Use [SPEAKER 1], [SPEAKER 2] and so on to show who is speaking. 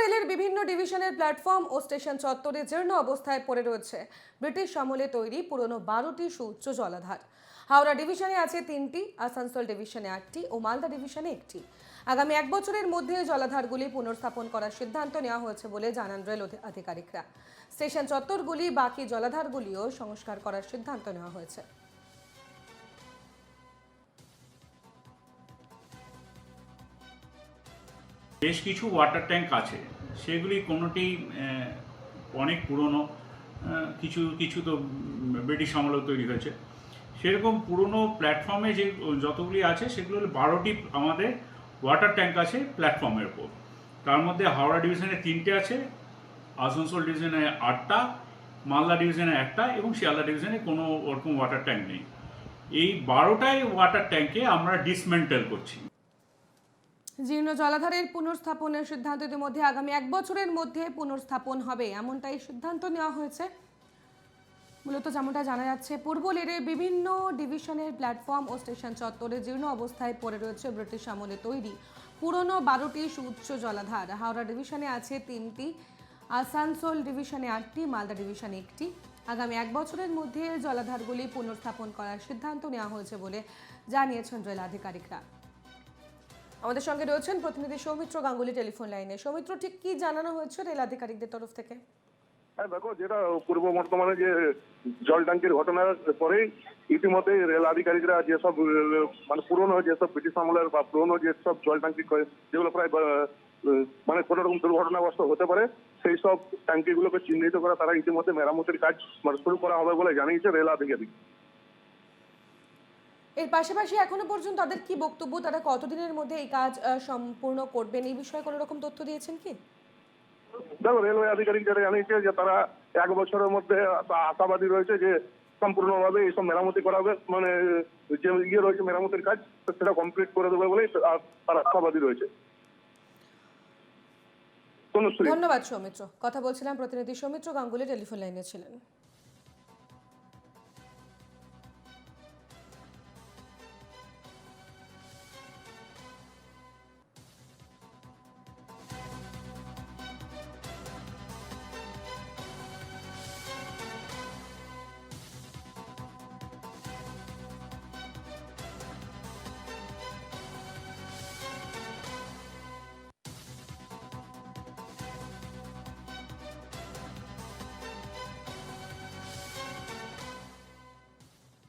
[SPEAKER 1] রেলের বিভিন্ন ডিভিশনের প্ল্যাটফর্ম ও স্টেশন চত্বরে জীর্ণ অবস্থায় পড়ে রয়েছে ব্রিটিশ আমলে তৈরি পুরনো 12টি সুউচ্চ জলাধার। হাওড়া ডিভিশনে আছে 3টি, আসানসোল ডিভিশনে 8টি ও মালদা ডিভিশনে 1টি। আগামী 1 বছরের মধ্যে জলাধারগুলি পুনর্স্থাপন করার সিদ্ধান্ত নেওয়া হয়েছে বলে জানান রেল আধিকারিকরা। স্টেশন চত্বরগুলি বাকি জলাধারগুলিও সংস্কার করার সিদ্ধান্ত নেওয়া হয়েছে।
[SPEAKER 2] বেশ কিছু ওয়াটার ট্যাঙ্ক আছে, সেগুলি কোনোটি অনেক পুরনো, কিছু কিছু তো ব্রিটিশ আমলেও তৈরি হয়েছে। সেরকম পুরনো প্ল্যাটফর্মে যে যতগুলি আছে সেগুলো 12টি আমাদের ওয়াটার ট্যাঙ্ক আছে প্ল্যাটফর্মের ওপর। তার মধ্যে হাওড়া ডিভিশনে 3টে আছে, আসানসোল ডিভিশনে 8টা, মালদা ডিভিশনে 1টা এবং শিয়ালদা ডিভিশনে কোনো ওরকম ওয়াটার ট্যাঙ্ক নেই। এই 12টাই ওয়াটার ট্যাঙ্কে আমরা ডিসমেন্টেল করছি।
[SPEAKER 1] জীর্ণ জলাধারের পুনর্স্থাপনের সিদ্ধান্ত ইতিমধ্যে আগামী 1 বছরের মধ্যে পুনর্স্থাপন হবে, এমনটাই সিদ্ধান্ত নেওয়া হয়েছে। মূলত যেমনটা জানা যাচ্ছে, পূর্ব লেনের বিভিন্ন ডিভিশনের প্ল্যাটফর্ম ও স্টেশন চত্বরে জীর্ণ অবস্থায় পড়ে রয়েছে ব্রিটিশ আমলে তৈরি পুরনো 12টি সুউচ্চ জলাধার। হাওড়া ডিভিশনে আছে 3টি, আসানসোল ডিভিশনে 8টি, মালদা ডিভিশনে 1টি। আগামী 1 বছরের মধ্যে জলাধারগুলি পুনর্স্থাপন করার সিদ্ধান্ত নেওয়া হয়েছে বলে জানিয়েছেন রেল আধিকারিকরা। আমাদের সঙ্গে রয়েছেন প্রতিনিধি সৌমিত্র গাঙ্গুলি টেলিফোন লাইনে। সৌমিত্র, ঠিক কি জানানো হয়েছে রেল আধিকারিকদের তরফ থেকে?
[SPEAKER 3] হ্যাঁ দেখো, যেটা পূর্ব বর্তমানে যে জল ট্যাঙ্কির ঘটনার পরেই ইতিমধ্যে রেল আধিকারিকরা যেসব মানে পুরনো যেসব ব্রিটিশ আমলের বা পুরনো যেসব জল ট্যাঙ্কি যেগুলো প্রায় মানে কোনো রকম দুর্ঘটনাগ্রস্ত হতে পারে, সেই সব ট্যাঙ্কিগুলোকে চিহ্নিত করে তারা ইতিমধ্যে মেরামতির কাজ শুরু করা হবে বলে জানিয়েছে রেল আধিকারিক।
[SPEAKER 1] এর পাশাপাশি এখনো পর্যন্ত তাদের কি বক্তব্য, তারা কতদিনের মধ্যে এই কাজ সম্পূর্ণ করবেন, এই বিষয়ে কোনো রকম তথ্য দিয়েছেন কি?
[SPEAKER 3] দেখো, রেলওয়ে আধিকারিক যেটা জানিয়েছে যে তারা 1 বছরের মধ্যে আশাবাদী রয়েছে যে সম্পূর্ণভাবে এইসব মেরামতি করা হবে, মানে যে রয়েছে মেরামতির কাজ সেটা কমপ্লিট করে দেবে বলেই তারা আশাবাদী রয়েছে।
[SPEAKER 1] ধন্যবাদ সৌমিত্র। কথা বলছিলাম প্রতিনিধি সৌমিত্র গাঙ্গুলি, টেলিফোন লাইনে ছিলেন।